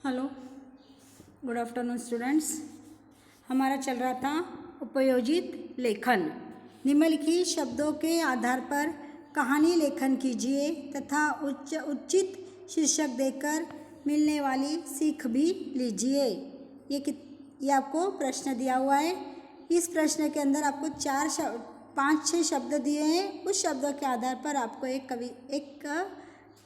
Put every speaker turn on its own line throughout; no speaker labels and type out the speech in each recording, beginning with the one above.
Hello, good afternoon students. हमारा चल रहा था उपयोजित लेखन। निम्नलिखित शब्दों के आधार पर कहानी लेखन कीजिए तथा उचित शीर्षक देकर मिलने वाली सीख भी लीजिए। ये आपको प्रश्न दिया हुआ है। इस प्रश्न के अंदर आपको 5-6 शब्द दिए हैं। उस शब्दों के आधार पर आपको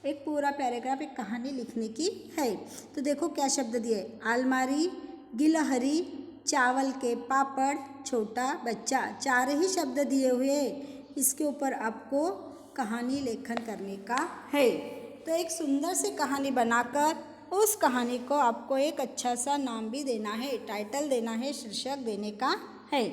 एक पूरा पैराग्राफ, एक कहानी लिखने की है। तो देखो क्या शब्द दिए: अलमारी, गिलहरी, चावल के पापड़, छोटा बच्चा। 4 ही शब्द दिए हुए। इसके ऊपर आपको कहानी लेखन करने का है। तो एक सुंदर सी कहानी बनाकर उस कहानी को आपको एक अच्छा सा नाम भी देना है, टाइटल देना है, शीर्षक देने का है।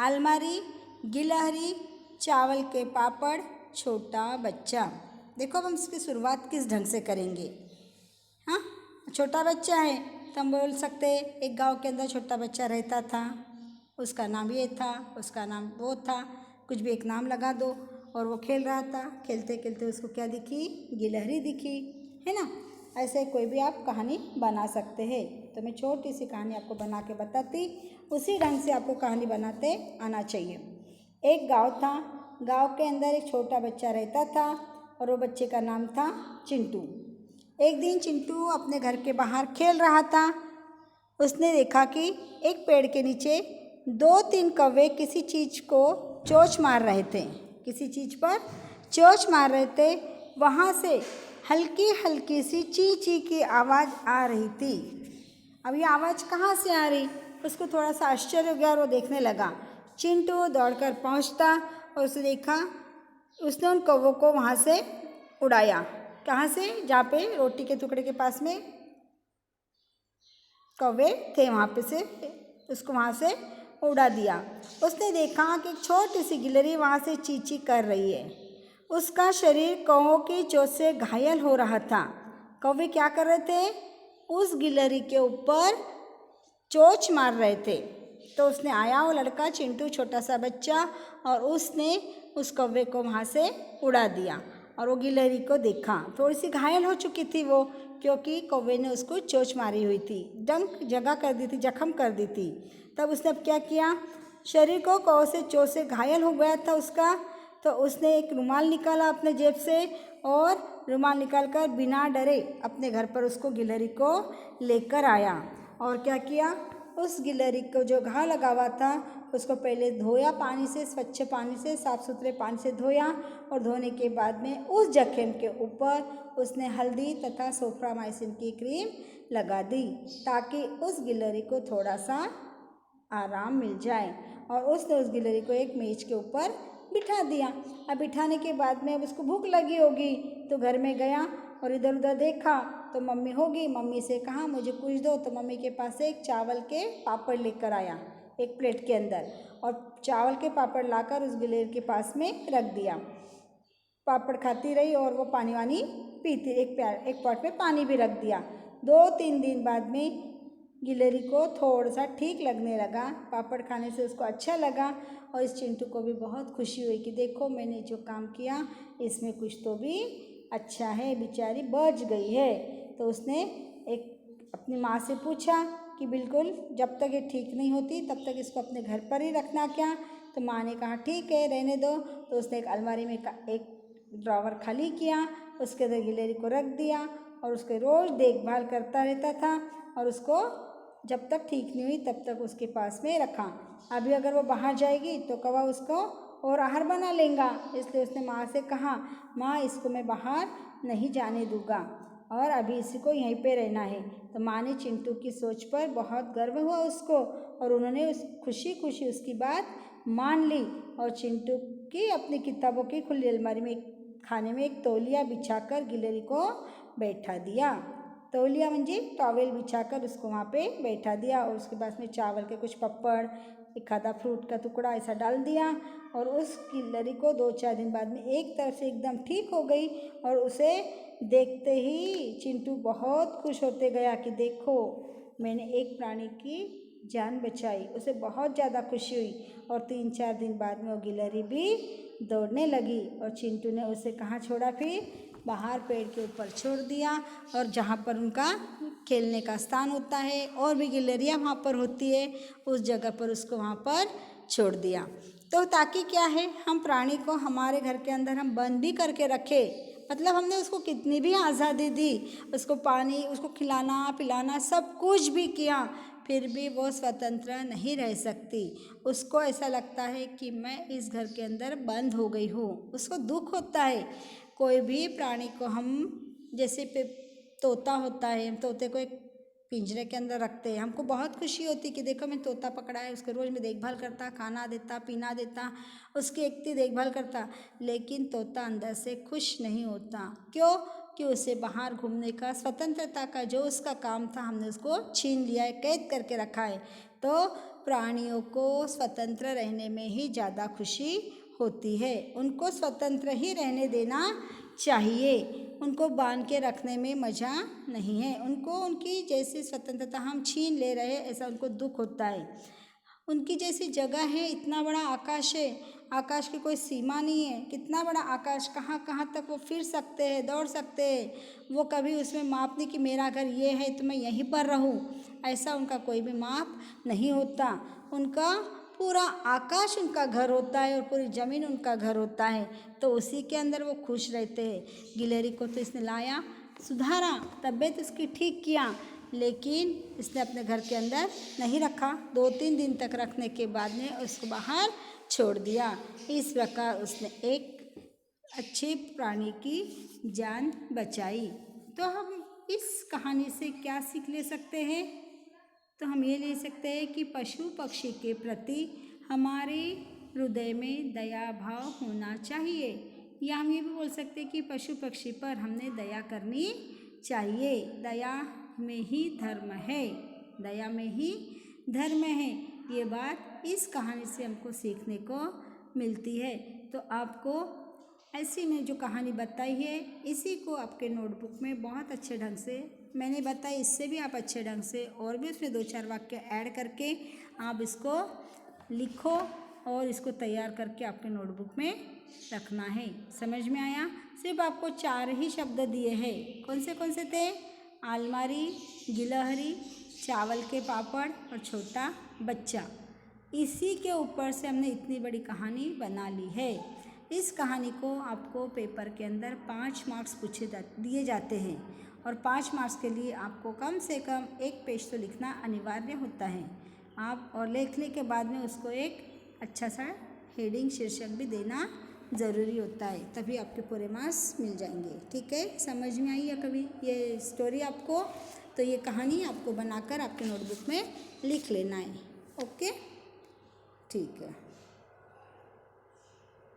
अलमारी, गिलहरी, चावल के पापड़, छोटा बच्चा। देखो अब हम इसकी शुरुआत किस ढंग से करेंगे। हाँ, छोटा बच्चा है तो हम बोल सकते हैं एक गांव के अंदर छोटा बच्चा रहता था, उसका नाम ये था, उसका नाम वो था, कुछ भी एक नाम लगा दो। और वो खेल रहा था, खेलते खेलते उसको क्या दिखी? गिलहरी दिखी, है ना। ऐसे कोई भी आप कहानी बना सकते हैं। तो मैं छोटी सी कहानी आपको बना के बताती, उसी ढंग से आपको कहानी बनाते आना चाहिए। एक गाँव था, गाँव के अंदर एक छोटा बच्चा रहता था और वो बच्चे का नाम था चिंटू। एक दिन चिंटू अपने घर के बाहर खेल रहा था। उसने देखा कि एक पेड़ के नीचे 2-3 कौवे किसी चीज़ को चोंच मार रहे थे, किसी चीज़ पर चोंच मार रहे थे। वहाँ से हल्की हल्की सी ची ची की आवाज़ आ रही थी। अब ये आवाज़ कहाँ से आ रही? उसको थोड़ा सा आश्चर्य हो गया और वो देखने लगा। चिंटू दौड़कर पहुँचता और उसे देखा, उसने उन कौवों को वहाँ से उड़ाया। कहाँ से? जहाँ पे रोटी के टुकड़े के पास में कौवे थे, वहाँ पे से उसको वहाँ से उड़ा दिया। उसने देखा कि एक छोटी सी गिलहरी वहाँ से चींची कर रही है। उसका शरीर कौवों की चोट से घायल हो रहा था। कौवे क्या कर रहे थे? उस गिलहरी के ऊपर चोंच मार रहे थे। तो उसने आया, वो लड़का चिंटू, छोटा सा बच्चा, और उसने उस कौवे को वहाँ से उड़ा दिया। और वो गिलहरी को देखा, थोड़ी सी घायल हो चुकी थी वो, क्योंकि कौवे ने उसको चोंच मारी हुई थी, डंक जगह कर दी थी, जख्म कर दी थी। तब उसने अब क्या किया? शरीर को कौवे से चोट से घायल हो गया था उसका, तो उसने एक रुमाल निकाला अपने जेब से और रुमाल निकाल कर बिना डरे अपने घर पर उसको गिलहरी को लेकर आया। और क्या किया? उस गिलहरी को जो घाव लगा हुआ था उसको पहले धोया पानी से, स्वच्छ पानी से, साफ सुथरे पानी से धोया। और धोने के बाद में उस जख्म के ऊपर उसने हल्दी तथा सोफ्रामाइसिन की क्रीम लगा दी, ताकि उस गिलहरी को थोड़ा सा आराम मिल जाए। और उसने उस गिलहरी को एक मेज के ऊपर बिठा दिया। अब बिठाने के बाद में अब उसको भूख लगी होगी, तो घर में गया और इधर उधर देखा तो मम्मी होगी। मम्मी से कहा मुझे कुछ दो, तो मम्मी के पास से एक चावल के पापड़ लेकर आया एक प्लेट के अंदर, और चावल के पापड़ लाकर उस गिलहरी के पास में रख दिया। पापड़ खाती रही और वो पानी वानी पीती, एक पॉट में पानी भी रख दिया। 2-3 दिन बाद में गिलहरी को थोड़ा सा ठीक लगने लगा, पापड़ खाने से उसको अच्छा लगा। और इस चिंटू को भी बहुत खुशी हुई कि देखो मैंने जो काम किया इसमें कुछ तो भी अच्छा है, बेचारी बच गई है। तो उसने एक अपनी माँ से पूछा कि बिल्कुल जब तक ये ठीक नहीं होती तब तक इसको अपने घर पर ही रखना क्या? तो माँ ने कहा ठीक है, रहने दो। तो उसने एक अलमारी में एक ड्रॉवर खाली किया, उसके अंदर गिलहरी को रख दिया और उसके रोज़ देखभाल करता रहता था। और उसको जब तक ठीक नहीं हुई तब तक उसके पास में रखा। अभी अगर वो बाहर जाएगी तो कौवा उसको और आहार बना लेगा, इसलिए उसने माँ से कहा माँ इसको मैं बाहर नहीं जाने दूँगा और अभी इसी को यहीं पे रहना है। तो माँ ने चिंटू की सोच पर बहुत गर्व हुआ उसको, और उन्होंने उस खुशी खुशी उसकी बात मान ली। और चिंटू की अपनी किताबों की खुली अलमारी में खाने में एक तौलिया बिछाकर गिलहरी को बैठा दिया। तौलिया म्हणजे टॉवेल बिछाकर उसको वहाँ पे बैठा दिया, और उसके पास में चावल के कुछ पपड़, एक आधा फ्रूट का टुकड़ा ऐसा डाल दिया। और उस गिलहरी को 2-4 दिन बाद में एक तरफ से एकदम ठीक हो गई, और उसे देखते ही चिंटू बहुत खुश होते गया कि देखो मैंने एक प्राणी की जान बचाई। उसे बहुत ज़्यादा खुशी हुई, और 3-4 दिन बाद में वो गिलहरी भी दौड़ने लगी। और चिंटू ने उसे कहाँ छोड़ा? फिर बाहर पेड़ के ऊपर छोड़ दिया और जहाँ पर उनका खेलने का स्थान होता है और भी गिलहरियाँ वहाँ पर होती है, उस जगह पर उसको वहाँ पर छोड़ दिया। तो ताकि क्या है, हम प्राणी को हमारे घर के अंदर हम बंद भी करके रखें, मतलब हमने उसको कितनी भी आज़ादी दी, उसको पानी, उसको खिलाना पिलाना सब कुछ भी किया, फिर भी वो स्वतंत्र नहीं रह सकती। उसको ऐसा लगता है कि मैं इस घर के अंदर बंद हो गई हूँ, उसको दुख होता है। कोई भी प्राणी को हम जैसे तोता होता है, हम तोते को एक पिंजरे के अंदर रखते हैं, हमको बहुत खुशी होती कि देखो मैं तोता पकड़ा है, उसको रोज़ मैं देखभाल करता, खाना देता, पीना देता, उसकी इतनी देखभाल करता, लेकिन तोता अंदर से खुश नहीं होता। क्यों? कि उसे बाहर घूमने का, स्वतंत्रता का जो उसका काम था, हमने उसको छीन लिया है, कैद करके रखा है। तो प्राणियों को स्वतंत्र रहने में ही ज़्यादा खुशी होती है, उनको स्वतंत्र ही रहने देना चाहिए, उनको बांध के रखने में मज़ा नहीं है। उनको उनकी जैसी स्वतंत्रता हम छीन ले रहे हैं, ऐसा उनको दुख होता है। उनकी जैसी जगह है, इतना बड़ा आकाश है, आकाश की कोई सीमा नहीं है, कितना बड़ा आकाश, कहाँ कहाँ तक वो फिर सकते हैं, दौड़ सकते हैं। वो कभी उसमें माप नहीं कि मेरा घर ये है तो मैं यहीं पर रहूं, ऐसा उनका कोई भी माप नहीं होता। उनका पूरा आकाश उनका घर होता है और पूरी ज़मीन उनका घर होता है, तो उसी के अंदर वो खुश रहते हैं। गिलहरी को तो इसने लाया, सुधारा, तबीयत उसकी ठीक किया, लेकिन इसने अपने घर के अंदर नहीं रखा। 2-3 दिन तक रखने के बाद में उसको बाहर छोड़ दिया। इस प्रकार उसने एक अच्छे प्राणी की जान बचाई। तो हम इस कहानी से क्या सीख ले सकते हैं? तो हम ये ले सकते हैं कि पशु पक्षी के प्रति हमारे हृदय में दया भाव होना चाहिए, या हम ये भी बोल सकते हैं कि पशु पक्षी पर हमने दया करनी चाहिए। दया में ही धर्म है, दया में ही धर्म है। ये बात इस कहानी से हमको सीखने को मिलती है। तो आपको ऐसी में जो कहानी बताई है, इसी को आपके नोटबुक में बहुत अच्छे ढंग से मैंने बताई, इससे भी आप अच्छे ढंग से और भी उसमें 2-4 वाक्य ऐड करके आप इसको लिखो और इसको तैयार करके आपके नोटबुक में रखना है। समझ में आया? सिर्फ आपको 4 ही शब्द दिए हैं। कौन से थे? अलमारी, गिलहरी, चावल के पापड़ और छोटा बच्चा। इसी के ऊपर से हमने इतनी बड़ी कहानी बना ली है। इस कहानी को आपको पेपर के अंदर 5 मार्क्स दिए जाते हैं और 5 मार्क्स के लिए आपको कम से कम 1 पेज तो लिखना अनिवार्य होता है। आप और लिखने के बाद में उसको एक अच्छा सा हेडिंग, शीर्षक भी देना ज़रूरी होता है, तभी आपके पूरे मार्क्स मिल जाएंगे। ठीक है? समझ में आई या कभी ये स्टोरी आपको? तो ये कहानी आपको बनाकर आपके नोटबुक में लिख लेना है। ओके, ठीक है।